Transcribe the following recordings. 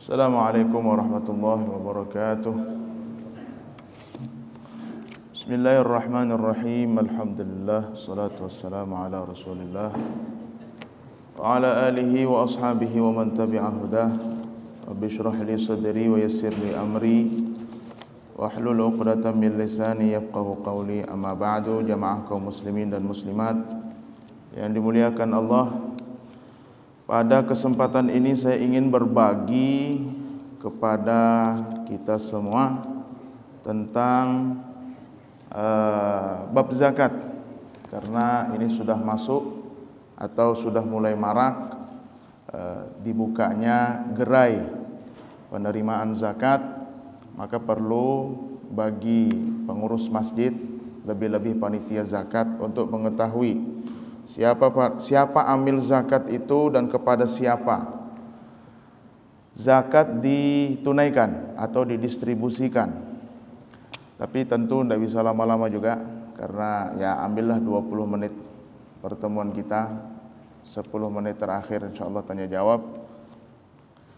Assalamualaikum warahmatullahi wabarakatuh. Bismillahirrahmanirrahim. Alhamdulillah, salatu wassalamu ala Rasulillah wa ala alihi wa ashabihi wa man tabi'a hudah. Rabbi shrah li sadri wa yassir li amri wahlul 'uqdatam min lisani yafqahu qawli. Amma ba'du, jamaah kaum muslimin dan muslimat yang dimuliakan Allah. Pada kesempatan ini saya ingin berbagi kepada kita semua tentang bab zakat, karena ini sudah masuk atau sudah mulai marak dibukanya gerai penerimaan zakat, maka perlu bagi pengurus masjid, lebih-lebih panitia zakat, untuk mengetahui siapa amil zakat itu dan kepada siapa zakat ditunaikan atau didistribusikan. Tapi tentu tidak bisa lama-lama juga, karena ya ambillah 20 menit pertemuan kita, 10 menit terakhir insyaallah tanya jawab,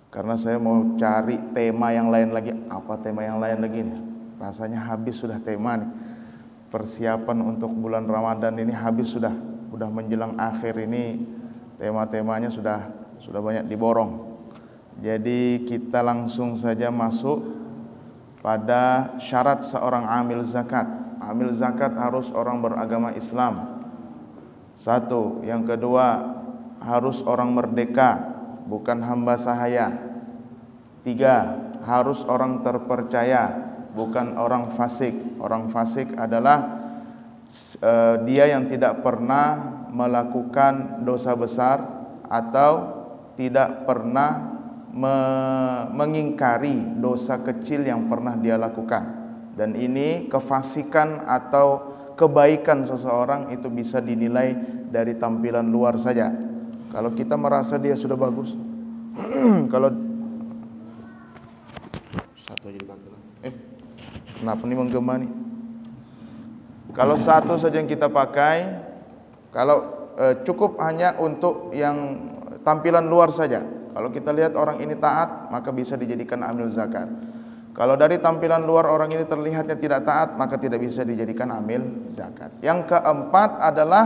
karena saya mau cari tema yang lain lagi. Apa tema yang lain lagi nih? Rasanya habis sudah tema nih. Persiapan untuk bulan Ramadan ini habis sudah menjelang akhir ini, tema-temanya sudah banyak diborong. Jadi kita langsung saja masuk pada syarat seorang amil zakat. Amil zakat harus orang beragama Islam. Satu, yang kedua harus orang merdeka, bukan hamba sahaya. Tiga, harus orang terpercaya, bukan orang fasik. Orang fasik adalah dia yang tidak pernah melakukan dosa besar atau tidak pernah mengingkari dosa kecil yang pernah dia lakukan. Dan ini kefasikan atau kebaikan seseorang itu bisa dinilai dari tampilan luar saja. Kalau kita merasa dia sudah bagus, kalau satu aja dipakai. Kenapa nih menggema nih? Kalau satu saja yang kita pakai, kalau cukup hanya untuk yang tampilan luar saja. Kalau kita lihat orang ini taat, maka bisa dijadikan amil zakat. Kalau dari tampilan luar orang ini terlihatnya tidak taat, maka tidak bisa dijadikan amil zakat. Yang keempat adalah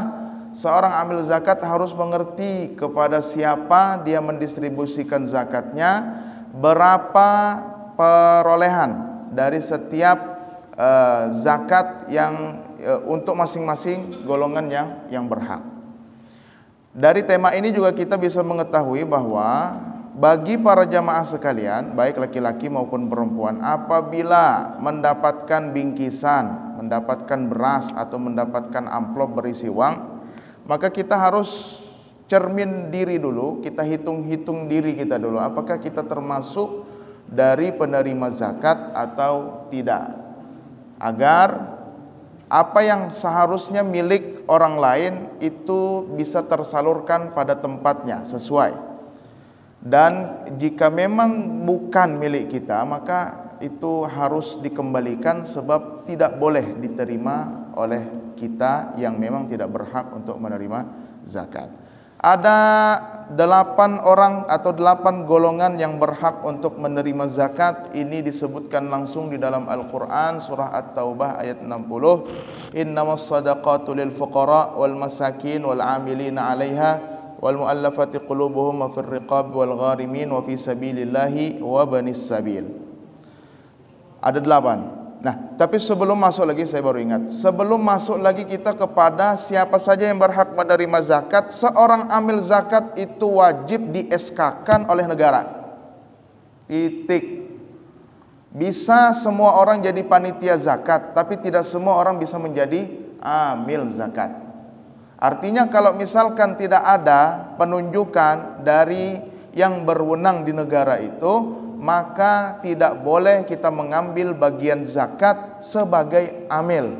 seorang amil zakat harus mengerti kepada siapa dia mendistribusikan zakatnya, berapa perolehan dari setiap zakat yang untuk masing-masing golongan yang berhak. Dari tema ini juga kita bisa mengetahui bahwa bagi para jamaah sekalian, baik laki-laki maupun perempuan, apabila mendapatkan bingkisan, mendapatkan beras atau mendapatkan amplop berisi uang, maka kita harus cermin diri dulu, kita hitung-hitung diri kita dulu, apakah kita termasuk dari penerima zakat atau tidak, agar apa yang seharusnya milik orang lain itu bisa tersalurkan pada tempatnya sesuai. Dan jika memang bukan milik kita, maka itu harus dikembalikan, sebab tidak boleh diterima oleh kita yang memang tidak berhak untuk menerima zakat. Ada 8 orang atau 8 golongan yang berhak untuk menerima zakat. Ini disebutkan langsung di dalam Al-Quran, surah At-Taubah ayat 60. Innamas sadaqatu lil fuqara wal masakin wal amilina 'alaiha wal mu'allafati qulubuhum wa fir riqab wal gharimin wa fi sabilillahi wa banis sabil. Ada 8. Nah, tapi sebelum masuk lagi, saya baru ingat, sebelum masuk lagi kita kepada siapa saja yang berhak menerima zakat, seorang amil zakat itu wajib di-SK-kan oleh negara. Titik. Bisa semua orang jadi panitia zakat, tapi tidak semua orang bisa menjadi amil zakat. Artinya kalau misalkan tidak ada penunjukan dari yang berwenang di negara itu, maka tidak boleh kita mengambil bagian zakat sebagai amil.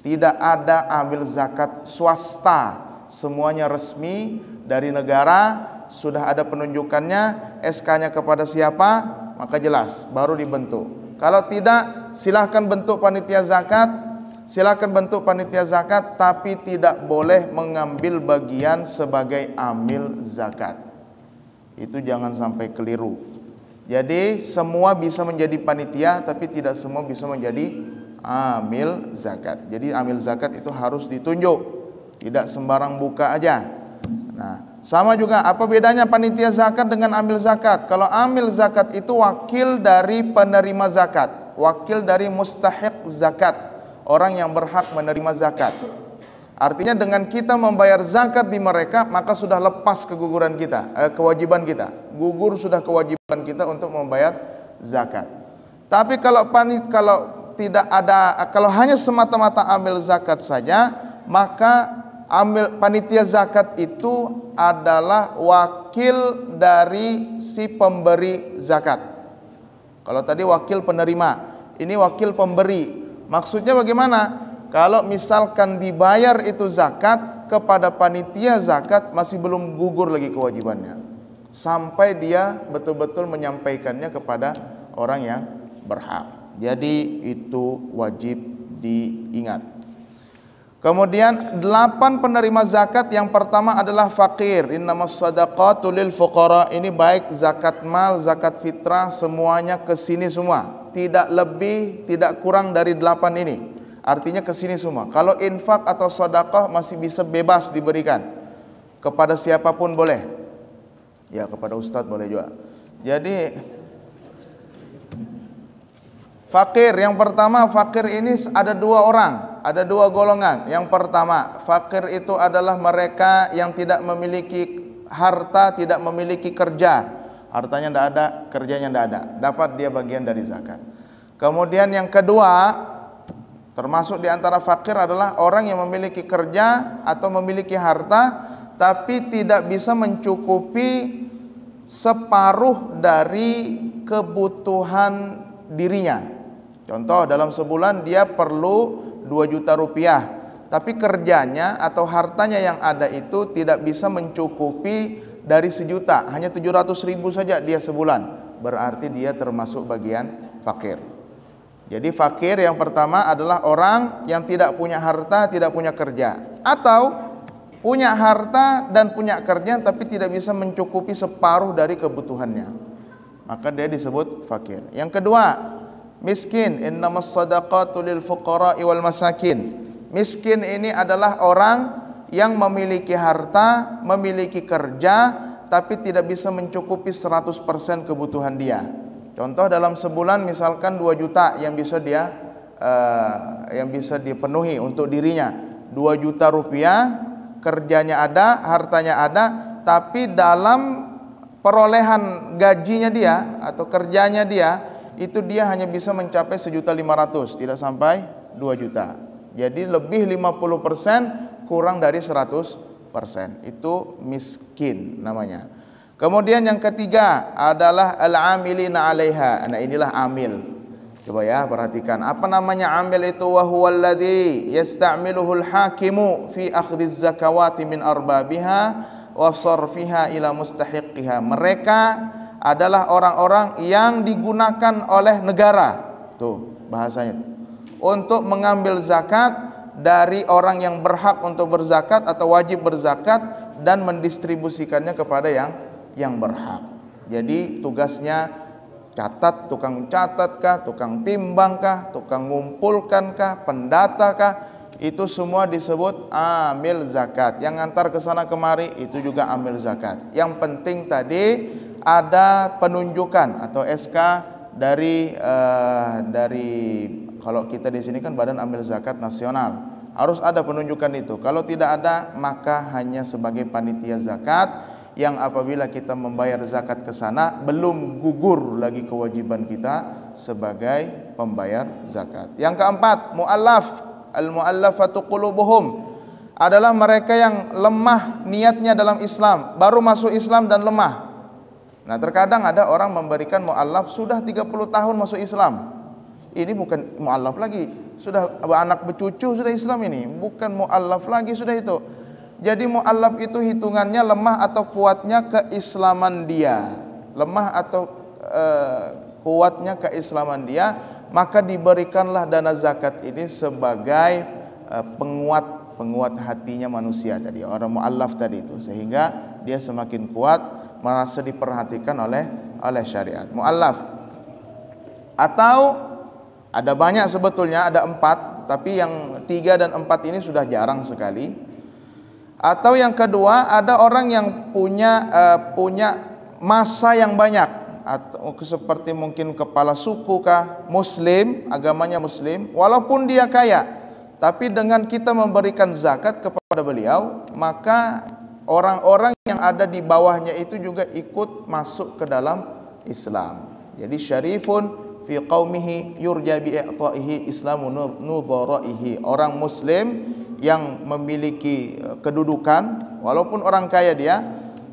Tidak ada amil zakat swasta, semuanya resmi dari negara, sudah ada penunjukannya, SK-nya kepada siapa, maka jelas baru dibentuk. Kalau tidak, silahkan bentuk panitia zakat, tapi tidak boleh mengambil bagian sebagai amil zakat. Itu jangan sampai keliru. Jadi semua bisa menjadi panitia, tapi tidak semua bisa menjadi amil zakat. Jadi amil zakat itu harus ditunjuk, tidak sembarang buka aja. Nah, sama juga apa bedanya panitia zakat dengan amil zakat? Kalau amil zakat itu wakil dari penerima zakat, wakil dari mustahiq zakat, orang yang berhak menerima zakat. Artinya dengan kita membayar zakat di mereka, maka sudah lepas keguguran kita, kewajiban kita. Gugur sudah kewajiban kita untuk membayar zakat. Tapi kalau tidak ada, kalau hanya semata-mata amil zakat saja, maka panitia zakat itu adalah wakil dari si pemberi zakat. Kalau tadi wakil penerima, ini wakil pemberi. Maksudnya bagaimana? Kalau misalkan dibayar itu zakat kepada panitia zakat, masih belum gugur lagi kewajibannya, sampai dia betul-betul menyampaikannya kepada orang yang berhak. Jadi itu wajib diingat. Kemudian 8 penerima zakat. Yang pertama adalah fakir. Innamas shadaqatu lil fuqara. Ini baik zakat mal, zakat fitrah, semuanya ke sini semua. Tidak lebih, tidak kurang dari 8 ini. Artinya ke sini semua. Kalau infak atau sedekah masih bisa bebas diberikan kepada siapapun boleh. Ya, kepada ustadz boleh juga. Jadi fakir, yang pertama, fakir ini ada 2 orang, ada 2 golongan. Yang pertama, fakir itu adalah mereka yang tidak memiliki harta, tidak memiliki kerja. Hartanya tidak ada, kerjanya tidak ada. Dapat dia bagian dari zakat. Kemudian yang kedua, termasuk di antara fakir adalah orang yang memiliki kerja atau memiliki harta, tapi tidak bisa mencukupi separuh dari kebutuhan dirinya. Contoh, dalam sebulan dia perlu 2 juta rupiah, tapi kerjanya atau hartanya yang ada itu tidak bisa mencukupi dari 1 juta, hanya 700.000 saja dia sebulan. Berarti dia termasuk bagian fakir. Jadi fakir yang pertama adalah orang yang tidak punya harta, tidak punya kerja, atau punya harta dan punya kerja tapi tidak bisa mencukupi separuh dari kebutuhannya. Maka dia disebut fakir. Yang kedua, miskin. Innamas shadaqatu lil fuqara'i wal masakin. Miskin ini adalah orang yang memiliki harta, memiliki kerja, tapi tidak bisa mencukupi 100% kebutuhan dia. Contoh, dalam sebulan misalkan 2 juta yang bisa dipenuhi untuk dirinya. 2 juta rupiah, kerjanya ada, hartanya ada, tapi dalam perolehan gajinya dia atau kerjanya dia, itu dia hanya bisa mencapai 1.500.000, tidak sampai 2 juta. Jadi lebih 50% kurang dari 100%. Itu miskin namanya. Kemudian yang ketiga adalah al-amilina 'alaiha. Nah, inilah amil. Coba ya perhatikan. Apa namanya amil itu? Wa huwal ladzi yasta'miluhul hakimu fi akhdhiz zakawati min arbabiha wa sarfiha ila mustahiqiha. Mereka adalah orang-orang yang digunakan oleh negara. Tuh bahasanya. Untuk mengambil zakat dari orang yang berhak untuk berzakat atau wajib berzakat dan mendistribusikannya kepada yang berhak. Jadi tugasnya catat, tukang catat kah, tukang timbang kah, tukang ngumpulkan kah, pendata kah, itu semua disebut amil zakat. Yang ngantar ke sana kemari itu juga amil zakat. Yang penting tadi ada penunjukan atau SK dari kalau kita di sini kan Badan Amil Zakat Nasional. Harus ada penunjukan itu. Kalau tidak ada, maka hanya sebagai panitia zakat yang apabila kita membayar zakat ke sana belum gugur lagi kewajiban kita sebagai pembayar zakat. Yang keempat, muallaf. Al-muallafatu qulubuhum adalah mereka yang lemah niatnya dalam Islam, baru masuk Islam dan lemah. Nah, terkadang ada orang memberikan muallaf sudah 30 tahun masuk Islam. Ini bukan muallaf lagi, sudah anak bercucu sudah Islam, ini bukan muallaf lagi, sudah itu. Jadi mu'allaf itu hitungannya lemah atau kuatnya keislaman dia. Lemah atau kuatnya keislaman dia, maka diberikanlah dana zakat ini sebagai penguat hatinya manusia tadi, orang mu'allaf tadi itu, sehingga dia semakin kuat, merasa diperhatikan oleh syariat. Muallaf. Atau ada banyak sebetulnya, ada 4, tapi yang 3 dan 4 ini sudah jarang sekali. Atau yang kedua, ada orang yang punya massa yang banyak, atau seperti mungkin kepala suku kah, muslim, agamanya muslim, walaupun dia kaya, tapi dengan kita memberikan zakat kepada beliau, maka orang-orang yang ada di bawahnya itu juga ikut masuk ke dalam Islam. Jadi syarifun fi qaumihi yurja bi i'ta'ihi islamu nudharaihi. Orang muslim yang memiliki kedudukan walaupun orang kaya dia,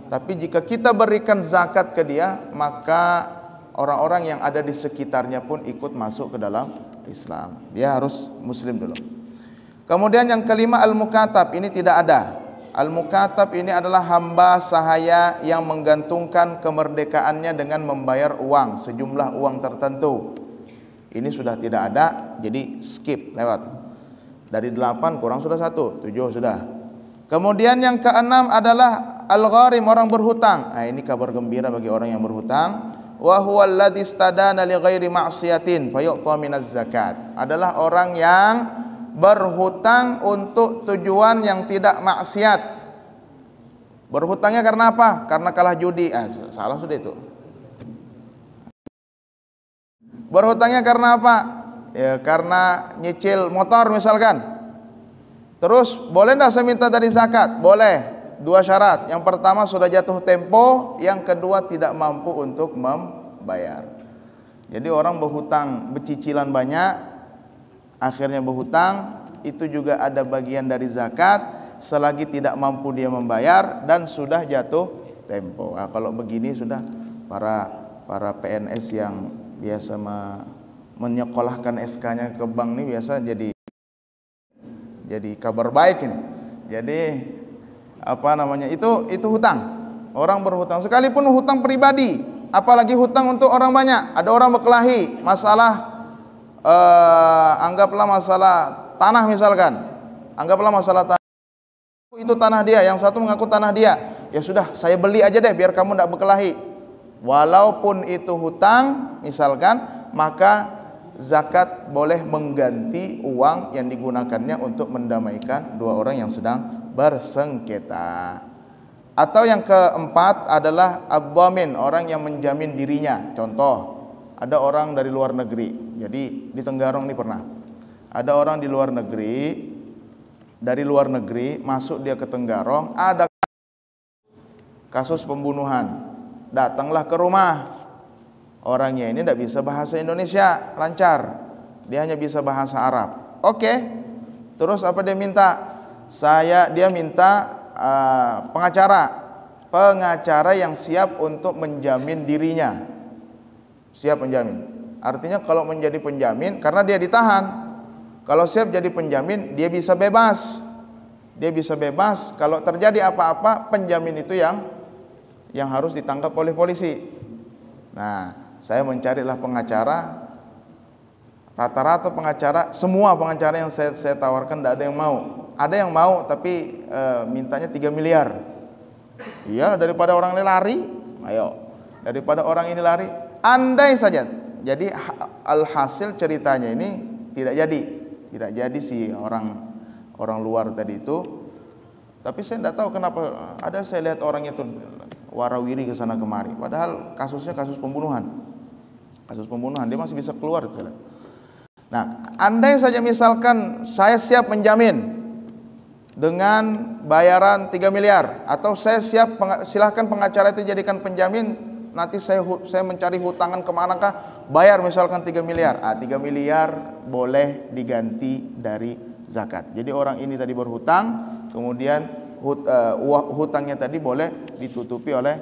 tapi jika kita berikan zakat ke dia, maka orang-orang yang ada di sekitarnya pun ikut masuk ke dalam Islam. Dia harus muslim dulu. Kemudian yang kelima, al-mukatab. Ini tidak ada. Al-mukatab ini adalah hamba sahaya yang menggantungkan kemerdekaannya dengan membayar uang, sejumlah uang tertentu. Ini sudah tidak ada, jadi skip, lewat. Dari 8 kurang sudah 1, 7 sudah. Kemudian yang keenam adalah al-gharim, orang berhutang. Nah, ini kabar gembira bagi orang yang berhutang. Wa huwa alladzi istadana li ghairi ma'siyatin fayu'ta minaz zakat. Adalah orang yang berhutang untuk tujuan yang tidak maksiat. Berhutangnya karena apa? Karena kalah judi. Salah sudah itu. Berhutangnya karena apa? Ya, karena nyicil motor misalkan. Terus boleh enggak saya minta dari zakat? Boleh. 2 syarat. Yang pertama sudah jatuh tempo, yang kedua tidak mampu untuk membayar. Jadi orang berhutang, bercicilan banyak, akhirnya berhutang, itu juga ada bagian dari zakat selagi tidak mampu dia membayar dan sudah jatuh tempo. Kalau begini sudah para PNS yang biasa menyekolahkan SK-nya ke bank ini biasa jadi kabar baik ini. Jadi itu hutang. Orang berhutang sekalipun hutang pribadi, apalagi hutang untuk orang banyak. Ada orang berkelahi masalah anggaplah masalah tanah misalkan. Anggaplah masalah tanah. Itu tanah dia, yang satu mengaku tanah dia. Ya sudah, saya beli aja deh biar kamu tidak berkelahi. Walaupun itu hutang misalkan, maka zakat boleh mengganti uang yang digunakannya untuk mendamaikan dua orang yang sedang bersengketa. Atau yang keempat adalah ad-dhamin, orang yang menjamin dirinya. Contoh, ada orang dari luar negeri. Jadi di Tenggarong ini pernah. Ada orang di luar negeri, dari luar negeri masuk dia ke Tenggarong, ada kasus pembunuhan. Datanglah ke rumah. Orangnya ini tidak bisa bahasa Indonesia lancar. Dia hanya bisa bahasa Arab. Oke. Terus apa dia minta? Dia minta pengacara yang siap untuk menjamin dirinya. Siap menjamin. Artinya kalau menjadi penjamin, karena dia ditahan. Kalau siap jadi penjamin, dia bisa bebas. Dia bisa bebas. Kalau terjadi apa-apa, penjamin itu yang harus ditangkap oleh polisi. Nah, saya mencarilah pengacara. Rata-rata pengacara, semua pengacara yang saya tawarkan tidak ada yang mau. Ada yang mau tapi mintanya 3 miliar. Iya, daripada orang ini lari, ayo. Daripada orang ini lari, andai saja. Jadi alhasil ceritanya ini tidak jadi si orang luar tadi itu. Tapi saya tidak tahu kenapa ada saya lihat orang itu warawiri ke sana kemari. Padahal kasusnya kasus pembunuhan. Kasus pembunuhan, dia masih bisa keluar itu. Nah, andai saja misalkan saya siap menjamin dengan bayaran 3 miliar, atau saya siap silahkan pengacara itu jadikan penjamin, nanti saya mencari hutangan kemanakah, bayar misalkan 3 miliar. 3 miliar boleh diganti dari zakat. Jadi orang ini tadi berhutang, kemudian hutangnya tadi boleh ditutupi oleh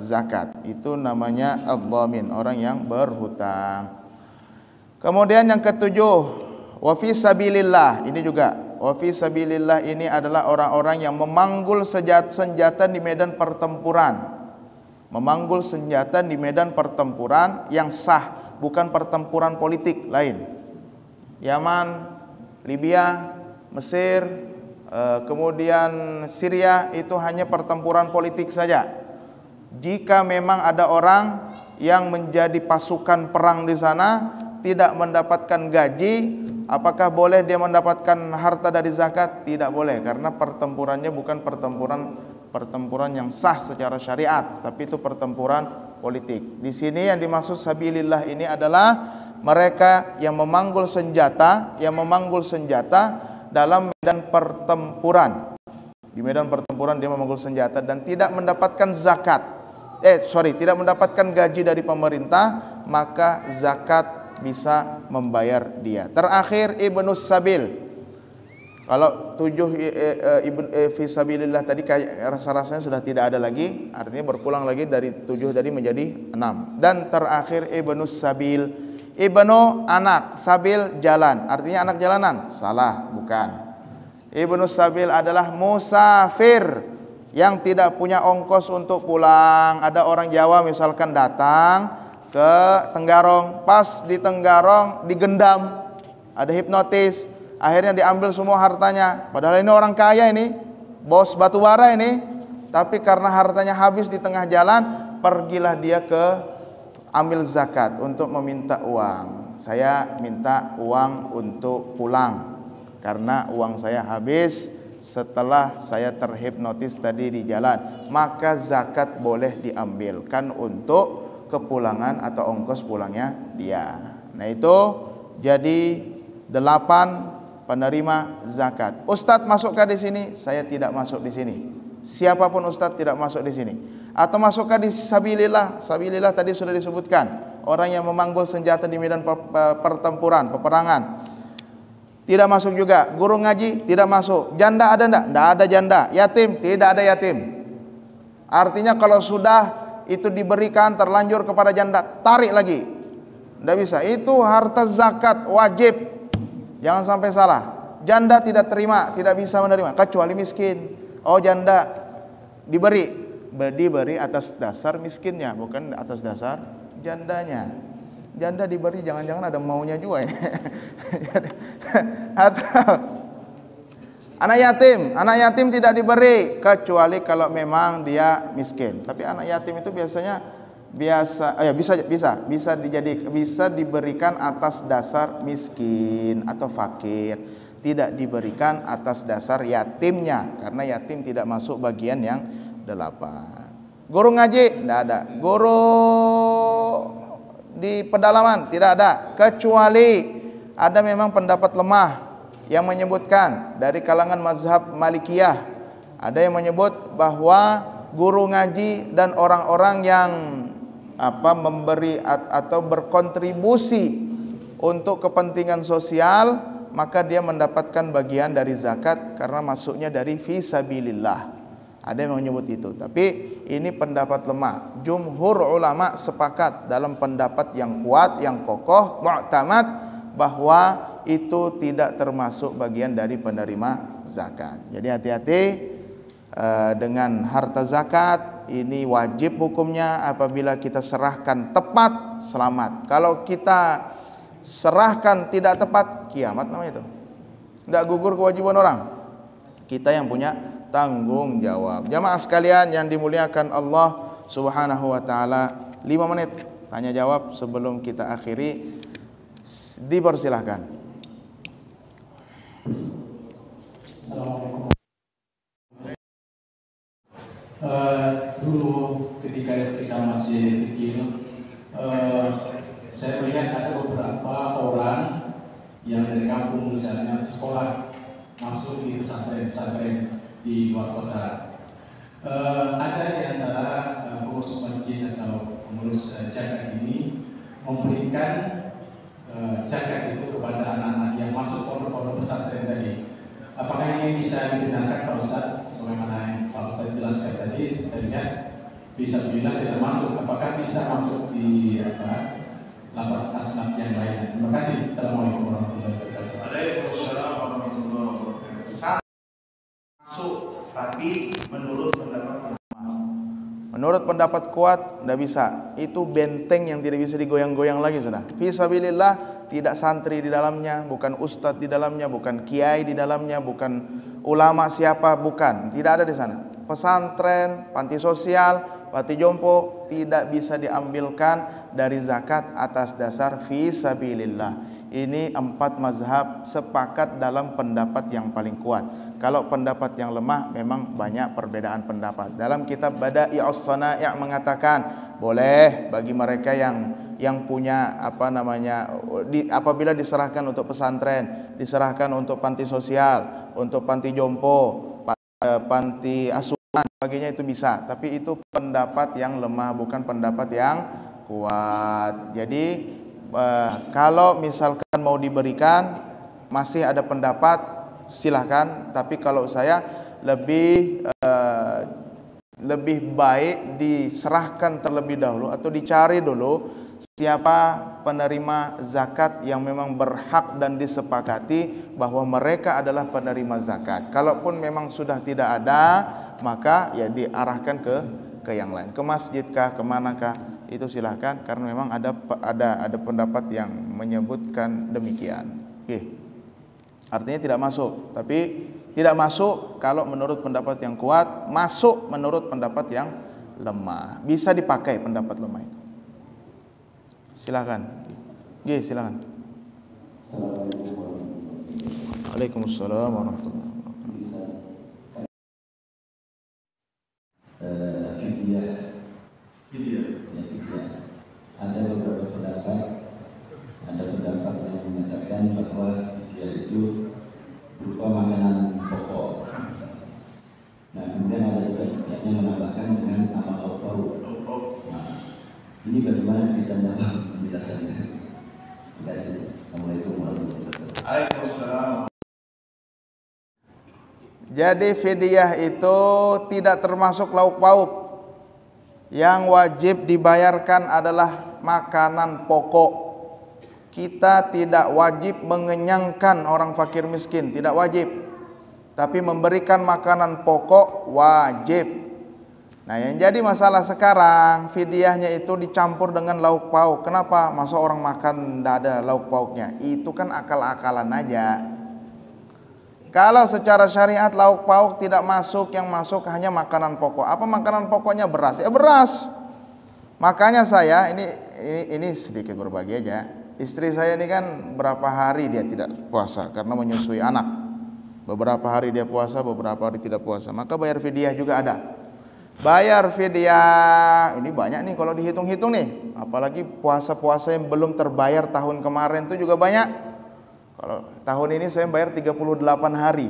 zakat. Itu namanya ad-dhamin, orang yang berhutang. Kemudian yang ketujuh, wa fi sabilillah. Ini juga wa fi sabilillah, ini adalah orang-orang yang memanggul senjata di medan pertempuran. Memanggul senjata di medan pertempuran yang sah, bukan pertempuran politik lain. Yaman, Libya, Mesir, kemudian Syria, itu hanya pertempuran politik saja. Jika memang ada orang yang menjadi pasukan perang di sana tidak mendapatkan gaji, apakah boleh dia mendapatkan harta dari zakat? Tidak boleh, karena pertempurannya bukan pertempuran yang sah secara syariat, tapi itu pertempuran politik. Di sini yang dimaksud sabilillah ini adalah mereka yang memanggul senjata, dalam medan pertempuran. Di medan pertempuran dia memanggul senjata dan tidak mendapatkan tidak mendapatkan gaji dari pemerintah, maka zakat bisa membayar dia. Terakhir Ibnus Sabil. Kalau 7 fisabilillah tadi rasa-rasanya sudah tidak ada lagi, artinya berpulang lagi dari 7 tadi menjadi 6. Dan terakhir Ibnus Sabil. Ibnu anak, sabil jalan, artinya anak jalanan. Salah, bukan. Ibnus Sabil adalah musafir yang tidak punya ongkos untuk pulang. Ada orang Jawa misalkan datang ke Tenggarong, pas di Tenggarong digendam, ada hipnotis, akhirnya diambil semua hartanya. Padahal ini orang kaya, ini bos batubara ini, tapi karena hartanya habis di tengah jalan, pergilah dia ke ambil zakat untuk meminta uang. Saya minta uang untuk pulang karena uang saya habis setelah saya terhipnotis tadi di jalan. Maka zakat boleh diambilkan untuk kepulangan atau ongkos pulangnya dia. Nah itu jadi 8 penerima zakat. Ustadz masukkah di sini? Saya tidak masuk di sini. Siapapun ustadz tidak masuk di sini. Atau masukkah di sabilillah? Sabilillah tadi sudah disebutkan, orang yang memanggul senjata di medan pertempuran, peperangan. Tidak masuk juga. Guru ngaji tidak masuk. Janda ada enggak? Enggak ada janda. Yatim tidak ada yatim. Artinya kalau sudah itu diberikan terlanjur kepada janda, tarik lagi. Enggak bisa. Itu harta zakat wajib. Jangan sampai salah. Janda tidak terima, tidak bisa menerima kecuali miskin. Oh, janda diberi atas dasar miskinnya, bukan atas dasar jandanya. Janda diberi jangan-jangan ada maunya juga ini. Atau anak yatim tidak diberi kecuali kalau memang dia miskin. Tapi anak yatim itu biasanya bisa diberikan atas dasar miskin atau fakir. Tidak diberikan atas dasar yatimnya, karena yatim tidak masuk bagian yang 8. Guru ngaji tidak ada. Guru di pedalaman tidak ada, kecuali ada memang pendapat lemah yang menyebutkan dari kalangan mazhab Malikiyah. Ada yang menyebut bahwa guru ngaji dan orang-orang yang memberi atau berkontribusi untuk kepentingan sosial, maka dia mendapatkan bagian dari zakat karena masuknya dari fisabilillah. Ada yang menyebut itu, tapi ini pendapat lemah. Jumhur ulama sepakat dalam pendapat yang kuat, yang kokoh, mu'tamad, bahwa itu tidak termasuk bagian dari penerima zakat. Jadi hati-hati dengan harta zakat. Ini wajib hukumnya. Apabila kita serahkan tepat, selamat. Kalau kita serahkan tidak tepat, kiamat namanya itu. Tidak gugur kewajiban orang. Kita yang punya tanggung jawab. Jamaah sekalian yang dimuliakan Allah Subhanahu wa taala, 5 menit tanya jawab sebelum kita akhiri. Dipersilahkan. Assalamualaikum. Dulu ketika masih kecil, saya melihat ada beberapa orang yang dari kampung misalnya sekolah masuk di pesantren di luar kota. Ada di antara pengurus masjid atau pengurus zakat ini memberikan zakat itu kepada anak-anak yang masuk pondok-pondok pesantren tadi. Apakah ini bisa dibenarkan Pak Ustadz? Sebagaimana yang Pak Ustadz jelaskan tadi, saya lihat bisa bilang tidak masuk. Apakah bisa masuk di laporan asnaf yang lain? Terima kasih. Assalamualaikum warahmatullahi wabarakatuh. Waalaikumsalam warahmatullahi wabarakatuh. Masuk, tapi menurut pendapat kuat tidak bisa. Itu benteng yang tidak bisa digoyang-goyang lagi sudah. Fisabilillah, tidak santri di dalamnya, bukan ustadz di dalamnya, bukan kiai di dalamnya, bukan ulama siapa, bukan. Tidak ada di sana. Pesantren, panti sosial panti jompo tidak bisa diambilkan dari zakat atas dasar fisabilillah. Ini 4 mazhab sepakat dalam pendapat yang paling kuat. Kalau pendapat yang lemah memang banyak perbedaan pendapat. Dalam kitab Bada'i'us Shana'i' mengatakan boleh bagi mereka yang punya apabila diserahkan untuk pesantren, diserahkan untuk panti sosial, untuk panti jompo, panti asuhan, sebagainya itu bisa. Tapi itu pendapat yang lemah, bukan pendapat yang kuat. Jadi kalau misalkan mau diberikan masih ada pendapat, silahkan. Tapi kalau saya lebih baik diserahkan terlebih dahulu atau dicari dulu siapa penerima zakat yang memang berhak dan disepakati bahwa mereka adalah penerima zakat. Kalaupun memang sudah tidak ada, maka ya diarahkan ke yang lain, ke masjidkah, kemanakah, itu silahkan, karena memang ada pendapat yang menyebutkan demikian. Artinya tidak masuk, tapi tidak masuk kalau menurut pendapat yang kuat, masuk menurut pendapat yang lemah. Bisa dipakai pendapat lemah itu. Silakan. Silakan. Waalaikumsalam warahmatullahi wabarakatuh. Ada beberapa pendapat, yang mengatakan bahwa fidyah itu berupa makanan pokok. Nah, kemudian ada juga yang menambahkan dengan amal lauk. Nah, ini bagaimana ceritanya penjelasannya? Terima kasih. Assalamualaikum warahmatullahi wabarakatuh. Waalaikumsalam. Jadi fidyah itu tidak termasuk lauk pauk. Yang wajib dibayarkan adalah makanan pokok. Kita tidak wajib mengenyangkan orang fakir miskin, tidak wajib. Tapi memberikan makanan pokok wajib. Nah, yang jadi masalah sekarang, fidyahnya itu dicampur dengan lauk pauk. Kenapa? Masa orang makan tidak ada lauk pauknya? Itu kan akal-akalan aja. Kalau secara syariat lauk pauk tidak masuk, yang masuk hanya makanan pokok. Apa makanan pokoknya? Beras. Ya beras. Makanya saya ini sedikit berbagi aja. Istri saya ini kan berapa hari dia tidak puasa karena menyusui anak. Beberapa hari dia puasa, beberapa hari tidak puasa. Maka bayar fidyah juga ada. Bayar fidyah ini banyak nih kalau dihitung-hitung nih. Apalagi puasa-puasa yang belum terbayar tahun kemarin itu juga banyak. Kalau tahun ini saya bayar 38 hari.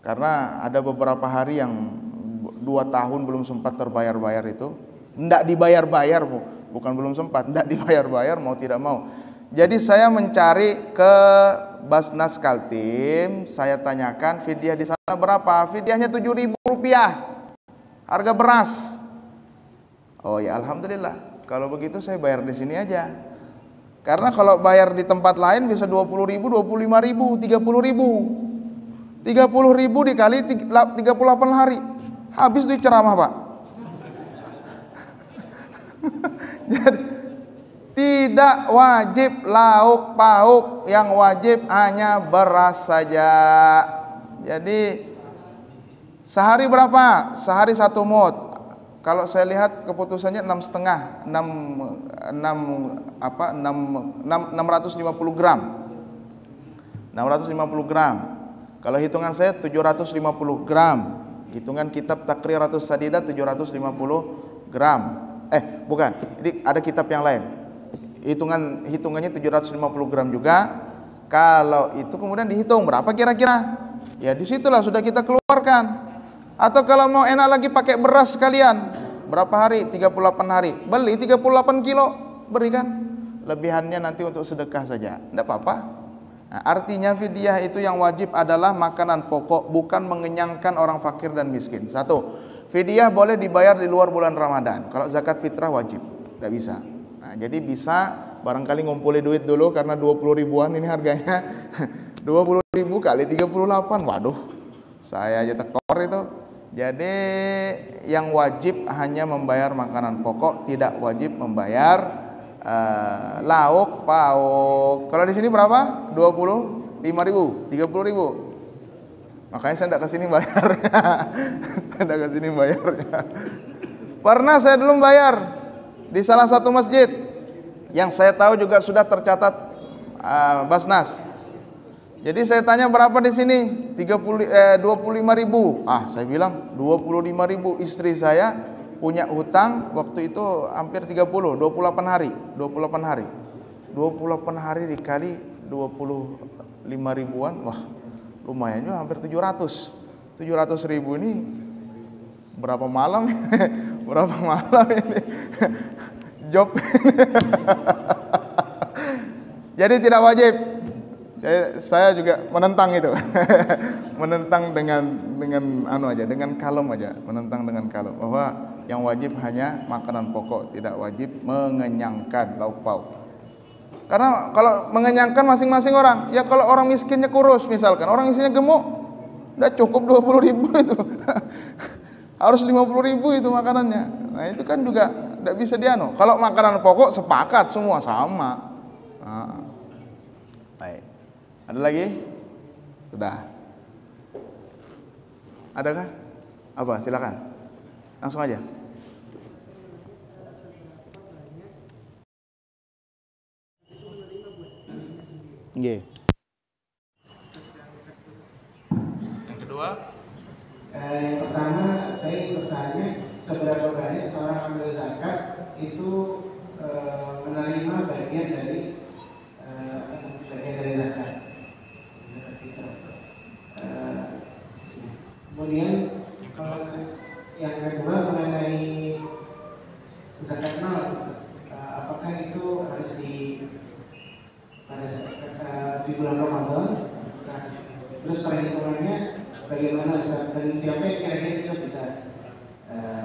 Karena ada beberapa hari yang 2 tahun belum sempat terbayar-bayar itu. Tidak dibayar-bayar, bukan belum sempat, tidak dibayar-bayar mau tidak mau. Jadi saya mencari ke Basnas Kaltim, saya tanyakan fidyah di sana berapa? Fidyahnya Rp7.000 harga beras. Oh ya alhamdulillah, kalau begitu saya bayar di sini aja. Karena kalau bayar di tempat lain bisa 20.000, 25.000, 30.000. 30.000 dikali 38 hari. Habis itu ceramah, Pak. Jadi tidak wajib lauk pauk, yang wajib hanya beras saja. Jadi sehari berapa? Sehari 1 mud. Kalau saya lihat keputusannya 6,5, 650 gram. 650 gram. Kalau hitungan saya 750 gram. Hitungan kitab Taqriratus Sadidah 750 gram. Bukan, ini ada kitab yang lain. Hitungannya 750 gram juga. Kalau itu kemudian dihitung berapa kira-kira? Ya disitulah sudah kita keluarkan. Atau kalau mau enak lagi pakai beras sekalian. Berapa hari? 38 hari. Beli 38 kilo, berikan. Lebihannya nanti untuk sedekah saja. Tidak apa-apa. Nah, artinya fidyah itu yang wajib adalah makanan pokok, bukan mengenyangkan orang fakir dan miskin. 1. Fidyah boleh dibayar di luar bulan Ramadan. Kalau zakat fitrah wajib, tidak bisa. Nah, jadi bisa barangkali ngumpulin duit dulu karena 20 ribuan ini harganya. 20 ribu kali 38, waduh, saya aja tekor itu. Jadi yang wajib hanya membayar makanan pokok, tidak wajib membayar lauk pauk. Kalau di sini berapa? 25.000, 30.000. Makanya saya tidak kesini bayarnya. Tidak kesini bayarnya. Pernah saya dulu bayar di salah satu masjid yang saya tahu juga sudah tercatat Basnas. Jadi saya tanya berapa di sini? 25.000. Saya bilang 25.000. Istri saya punya hutang waktu itu hampir 28 hari. 28 hari dikali 25 ribuan, wah lumayan juga, hampir 700.000 ini berapa malam? Berapa malam ini? Job. Jadi tidak wajib. Saya juga menentang itu. Menentang dengan kalem aja, menentang dengan kalem bahwa yang wajib hanya makanan pokok, tidak wajib mengenyangkan lauk pauk. Karena kalau mengenyangkan masing-masing orang, ya kalau orang miskinnya kurus misalkan, orang isinya gemuk, udah cukup 20.000 itu. Harus 50.000 itu makanannya. Nah itu kan juga tidak bisa dianu. Kalau makanan pokok sepakat semua sama. Baik. Ada lagi? Sudah. Adakah? Apa? Silakan. Langsung aja. Nggih. Yang kedua? Yang pertama saya ingin bertanya, seberapa banyak seorang amil zakat itu menerima bagian dari zakat. Kemudian yang kedua mengenai zakat mal, apakah itu harus di bulan Ramadan? Terus perhitungannya bagaimana Ustaz? Dan siapa yang kira-kira kita bisa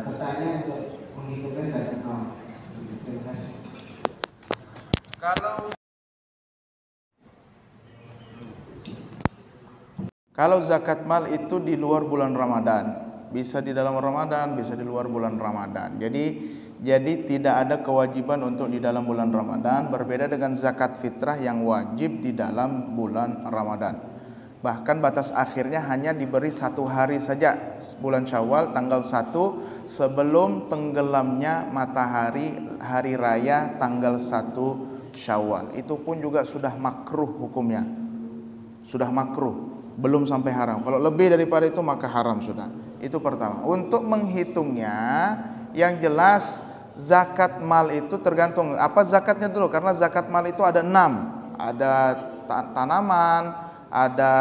bertanya untuk menghitungkan zakat mal? Terima kasih. Kalau zakat mal itu di luar bulan Ramadan, bisa di dalam Ramadan, bisa di luar bulan Ramadan. Jadi tidak ada kewajiban untuk di dalam bulan Ramadan, berbeda dengan zakat fitrah yang wajib di dalam bulan Ramadan. Bahkan batas akhirnya hanya diberi 1 hari saja, bulan Syawal tanggal 1 sebelum tenggelamnya matahari hari raya tanggal 1 Syawal. Itu pun juga sudah makruh hukumnya. Sudah makruh. Belum sampai haram. Kalau lebih daripada itu maka haram sudah. Itu pertama. Untuk menghitungnya, yang jelas zakat mal itu tergantung apa zakatnya dulu. Karena zakat mal itu ada 6. Ada tanaman, ada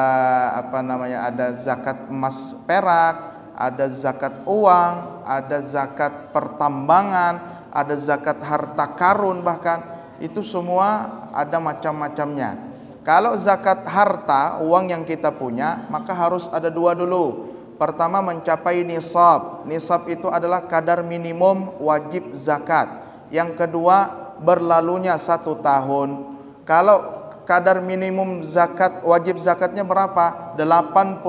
ada zakat emas perak, ada zakat uang, ada zakat pertambangan, ada zakat harta karun, bahkan itu semua ada macam-macamnya. Kalau zakat harta, uang yang kita punya, maka harus ada 2 dulu. Pertama mencapai nisab. Nisab itu adalah kadar minimum wajib zakat. Yang kedua berlalunya 1 tahun. Kalau kadar minimum zakat, wajib zakatnya berapa? 86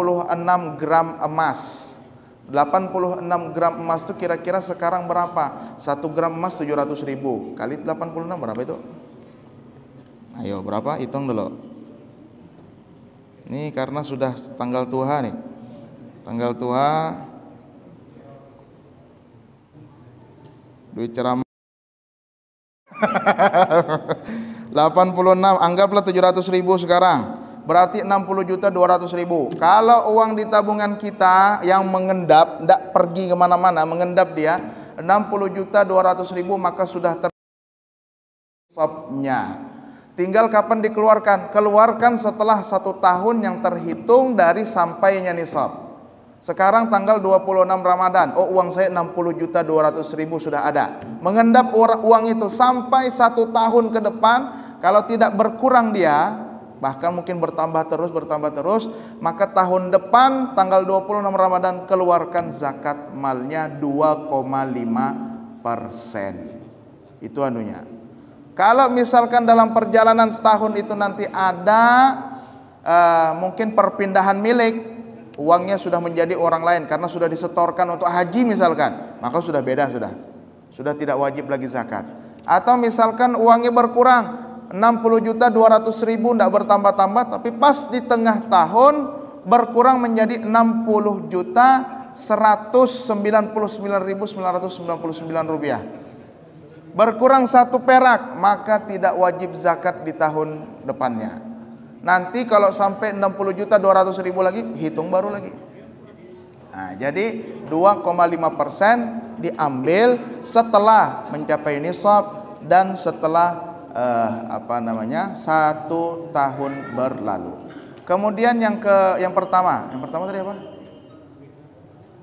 gram emas. 86 gram emas itu kira-kira sekarang berapa? 1 gram emas 700.000 kali 86 berapa itu? Ayo berapa? Hitung dulu. Ini karena sudah tanggal tua nih. Tanggal tua duit ceramah 86, anggaplah 700.000 sekarang. Berarti 60.200.000. Kalau uang di tabungan kita yang mengendap, tidak pergi kemana-mana, mengendap dia 60.200.000, maka sudah nisabnya. Tinggal kapan dikeluarkan? Keluarkan setelah 1 tahun yang terhitung dari sampainya nisab. Sekarang tanggal 26 Ramadan. Oh, uang saya 60.200.000 sudah ada. Mengendap uang itu sampai 1 tahun ke depan. Kalau tidak berkurang dia, bahkan mungkin bertambah terus, maka tahun depan tanggal 26 Ramadan keluarkan zakat malnya 2,5%. Itu anunya. Kalau misalkan dalam perjalanan setahun itu nanti ada mungkin perpindahan milik, uangnya sudah menjadi orang lain karena sudah disetorkan untuk haji misalkan, maka sudah beda, sudah tidak wajib lagi zakat. Atau misalkan uangnya berkurang 60.200.000, tidak bertambah-tambah, tapi pas di tengah tahun berkurang menjadi 60.100.000, 199.999 rupiah. Berkurang 1 perak maka tidak wajib zakat di tahun depannya. Nanti kalau sampai 60.200.000 lagi, hitung baru lagi. Nah, jadi 2,5% diambil setelah mencapai nisab dan setelah 1 tahun berlalu. Kemudian yang pertama tadi apa?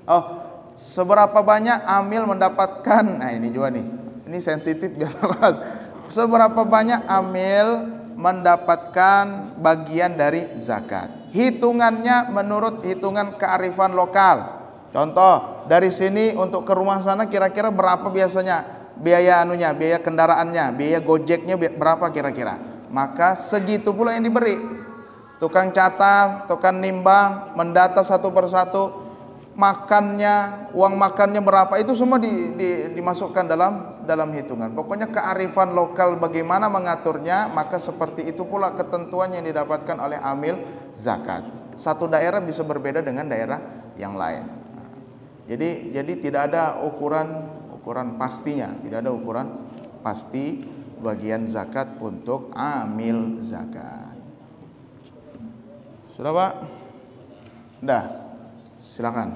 Oh, seberapa banyak amil mendapatkan? Nah, ini juga nih. Ini sensitif biasa bahas. Seberapa banyak amil mendapatkan bagian dari zakat? Hitungannya menurut hitungan kearifan lokal. Contoh, dari sini untuk ke rumah sana kira-kira berapa biasanya biaya biaya kendaraannya, biaya gojeknya berapa kira-kira? Maka segitu pula yang diberi. Tukang catat, tukang nimbang, mendata satu persatu, makannya, uang makannya berapa, itu semua dimasukkan dalam hitungan. Pokoknya kearifan lokal bagaimana mengaturnya, maka seperti itu pula ketentuan yang didapatkan oleh amil zakat. Satu daerah bisa berbeda dengan daerah yang lain. Jadi tidak ada ukuran pastinya, tidak ada ukuran pasti bagian zakat untuk amil zakat. Sudah, Pak? Sudah. Silakan.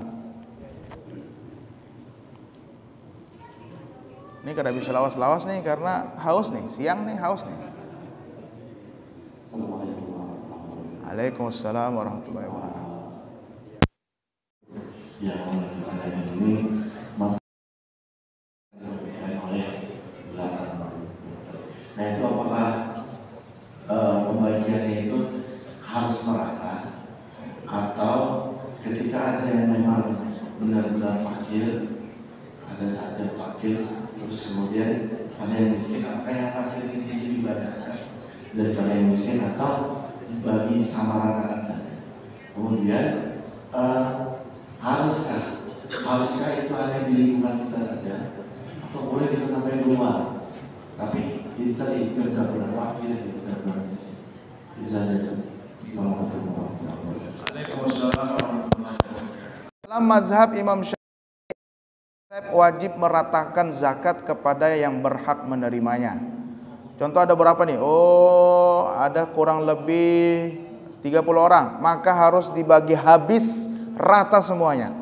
Ini kada bisa lawas-lawas nih karena haus nih, siang nih haus nih. Waalaikumsalam warahmatullahi wabarakatuh. Yang pertanyaan ini masalah oleh belakang. Nah, itu apakah pembagiannya itu harus merata atau ketika ada yang memang benar-benar fakir, ada saja fakir, terus kemudian ada yang miskin, apakah yang fakir ini dibayarkan daripada yang miskin atau dibagi sama ratakan saja? Kemudian haruskah itu hanya di lingkungan kita saja atau boleh kita sampai keluar? Tapi itu tadi benar-benar fakir, benar-benar miskin. Itu saja. Assalamualaikum warahmatullahi wabarakatuh. Waalaikumsalam warahmatullahi wabarakatuh. Dalam mazhab Imam Syafi'i wajib meratakan zakat kepada yang berhak menerimanya. Contoh ada berapa nih? Oh, ada kurang lebih 30 orang, maka harus dibagi habis rata semuanya.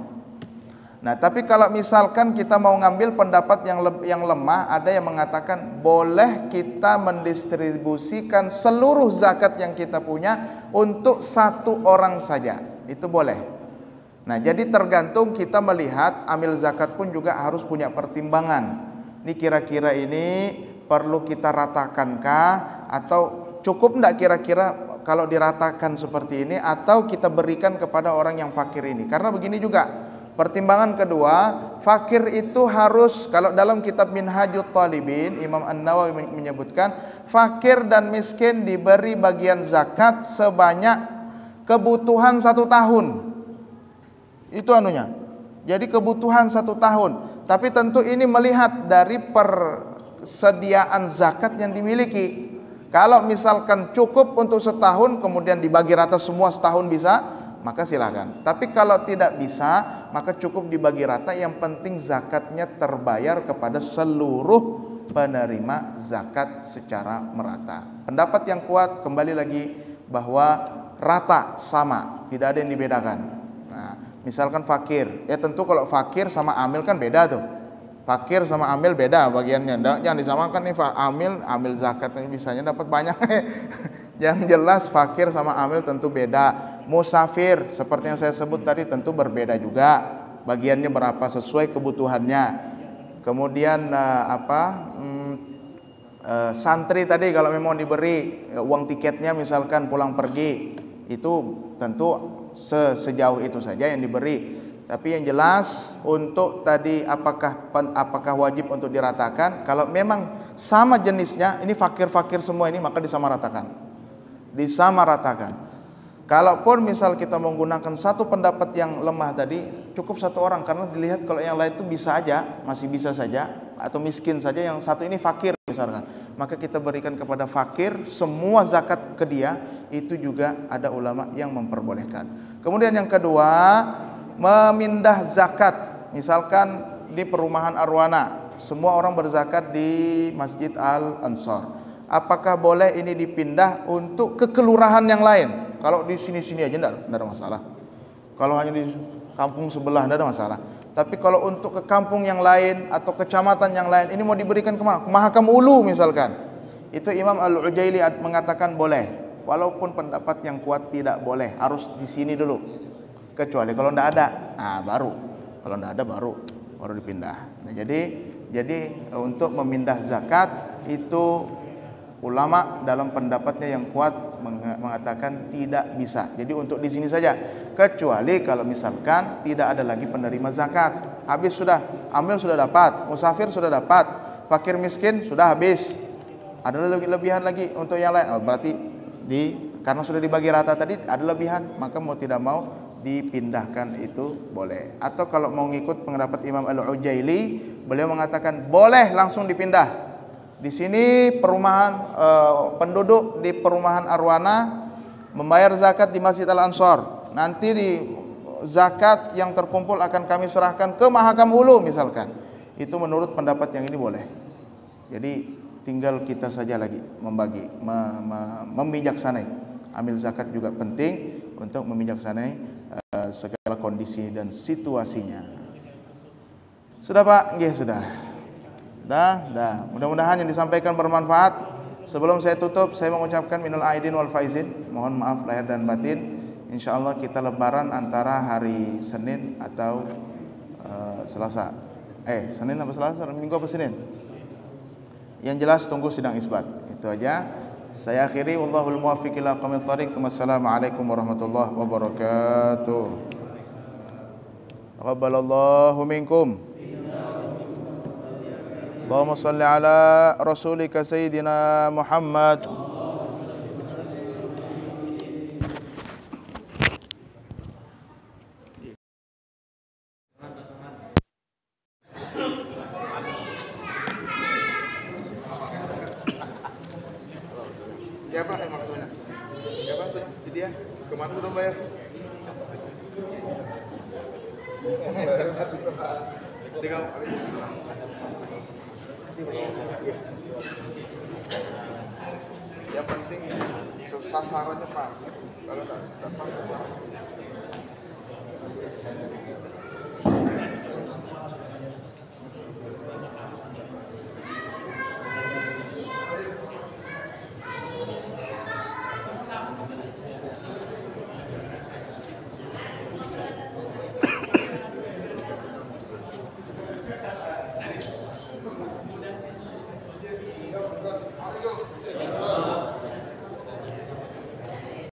Nah, tapi kalau misalkan kita mau ngambil pendapat yang lemah, ada yang mengatakan boleh kita mendistribusikan seluruh zakat yang kita punya untuk 1 orang saja. Itu boleh. Nah, jadi tergantung kita melihat amil zakat pun juga harus punya pertimbangan. Ini kira-kira ini perlu kita ratakankah atau cukup enggak kira-kira kalau diratakan seperti ini, atau kita berikan kepada orang yang fakir ini? Karena begini juga. Pertimbangan kedua, fakir itu harus, kalau dalam kitab Minhajut Talibin, Imam An-Nawawi menyebutkan fakir dan miskin diberi bagian zakat sebanyak kebutuhan 1 tahun. Itu anunya. Jadi kebutuhan 1 tahun. Tapi tentu ini melihat dari persediaan zakat yang dimiliki. Kalau misalkan cukup untuk setahun kemudian dibagi rata semua setahun bisa, maka silakan. Tapi kalau tidak bisa, maka cukup dibagi rata, yang penting zakatnya terbayar kepada seluruh penerima zakat secara merata. Pendapat yang kuat kembali lagi bahwa rata sama, tidak ada yang dibedakan. Nah, misalkan fakir, ya tentu kalau fakir sama amil kan beda tuh. Fakir sama amil beda bagiannya. Jangan disamakan nih, amil zakat ini bisanya dapat banyak. Yang jelas fakir sama amil tentu beda. Musafir seperti yang saya sebut tadi tentu berbeda juga. Bagiannya berapa sesuai kebutuhannya. Kemudian santri tadi kalau memang diberi uang tiketnya misalkan pulang pergi, itu tentu sejauh itu saja yang diberi. Tapi yang jelas untuk tadi apakah wajib untuk diratakan? Kalau memang sama jenisnya, ini fakir-fakir semua ini, maka disamaratakan. Disamaratakan. Kalaupun misal kita menggunakan satu pendapat yang lemah tadi, cukup 1 orang, karena dilihat kalau yang lain itu bisa aja, masih bisa saja, atau miskin saja, yang satu ini fakir misalkan, maka kita berikan kepada fakir semua zakat ke dia. Itu juga ada ulama yang memperbolehkan. Kemudian yang kedua, memindah zakat. Misalkan di perumahan Arwana, semua orang berzakat di Masjid Al-Ansor. Apakah boleh ini dipindah untuk ke kelurahan yang lain? Kalau di sini-sini aja enggak ada masalah. Kalau hanya di kampung sebelah enggak ada masalah. Tapi kalau untuk ke kampung yang lain atau kecamatan yang lain, ini mau diberikan kemana? Ke Mahakam Ulu misalkan. Itu Imam Al-Ujaili mengatakan boleh. Walaupun pendapat yang kuat tidak boleh, harus di sini dulu. Kecuali kalau enggak ada, baru. Kalau enggak ada baru dipindah. Nah, jadi untuk memindah zakat itu ulama dalam pendapatnya yang kuat mengatakan tidak bisa. Jadi untuk di sini saja. Kecuali kalau misalkan tidak ada lagi penerima zakat. Habis sudah, amil sudah dapat, musafir sudah dapat, fakir miskin sudah habis. Ada lebihan lagi untuk yang lain. Berarti karena sudah dibagi rata tadi ada lebihan, maka mau tidak mau dipindahkan itu boleh. Atau kalau mau ngikut pendapat Imam Al-Ujaili, beliau mengatakan boleh langsung dipindah. Di sini perumahan penduduk di perumahan Arwana membayar zakat di Masjid Al-Ansor. Nanti di zakat yang terkumpul akan kami serahkan ke Mahakam Ulu misalkan. Itu menurut pendapat yang ini boleh. Jadi tinggal kita saja lagi membagi, memijaksanai. Ambil zakat juga penting untuk memijaksanai segala kondisi dan situasinya. Sudah Pak? Nggih, sudah. Dah. Mudah-mudahan yang disampaikan bermanfaat. Sebelum saya tutup, saya mengucapkan minal aidin wal faizin. Mohon maaf lahir dan batin. Insyaallah kita lebaran antara hari Senin atau Selasa. Senin apa Selasa? Minggu apa Senin? Yang jelas tunggu sidang isbat. Itu aja. Saya akhiri, wallahul muwaffiq ila aqwamit thariq. Wassalamualaikum warahmatullahi wabarakatuh. Taqabbalallahu minkum. Allahumma salli ala rasulika sayyidina Muhammad. Siapa yang maksudnya? Siapa sih dia? Kemana sudah bayar? Yang penting sasarannya pas. Kalau tak pas